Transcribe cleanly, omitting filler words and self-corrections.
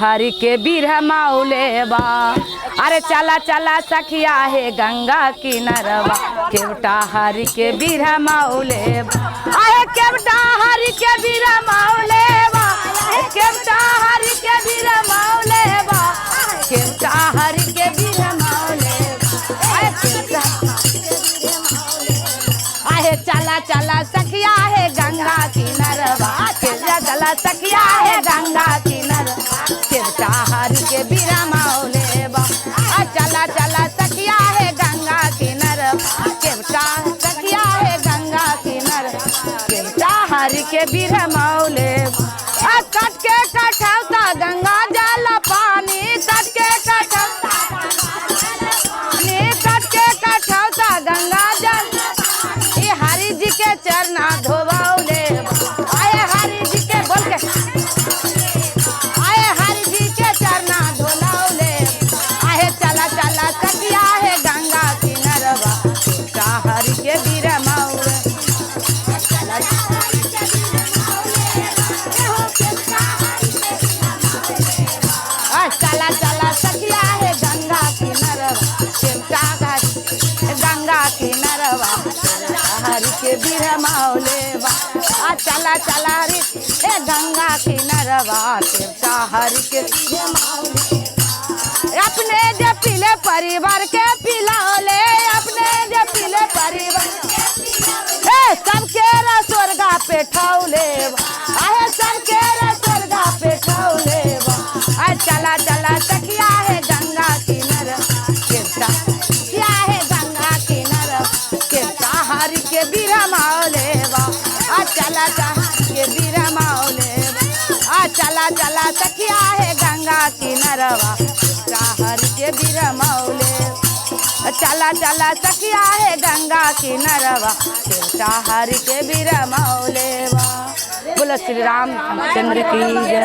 हरि के बिरह माउले बा। अरे चला चला सखिया है गंगा किनारवा, केवटा हरि के बिरह माउले बा। अरे केवटा हरि के बिरह माउले बा, केवटा हरि के बिरह माउले बा, केवटा हरि के बिरह माउले बा। अरे चला चला सखिया है गंगा किनारवा, चला सखिया है गंगा किनारवा, केवटा हरि के बिरह माउले बा। चला चला सखिया है गंगा किनारवा, केवटा सखिया है गंगा किनारवा, केवटा हरि के बिरह माउले बा। कट के कठौता गंगा जल पानी, कट के कठौता कट के कठौता गंगा जल, ये हरि जी के चरना धोवाउले बा। आए हरि जी के बोल के, आए हरि जी के चरना धोलाउले। आए चला चला सखिया है गंगा किनारवा, केवटा हरि के बिरह माउले। चला चला सखिया है गंगा किनारवा, केवटा गंगा किनारवा, हरि के बिरह माउले बा। चला चला रे ए गंगा किनारवा, केवटा हरि के बिरह माउले। अपने जे पीले परिवार के पिलाओले, अपने जे पीले परिवार सबके स्वर्गा पे ठौले बा। आहे सबके स्वर्गा पे ठौले बा। चला चला सखिया है गंगा किनारवा, केवटा सखिया है गंगा किनारवा, केवटा हरि के बिरह माउले बा। चला चला के बिरह माउले बा। चला चला सखिया है गंगा किनारवा, केवटा हरि के बिरह माउले। चला चला सखिया है गंगा किनारवा, केवटा हरि के बिरह माउले बा। बोलो श्री रामचंद्र की जय।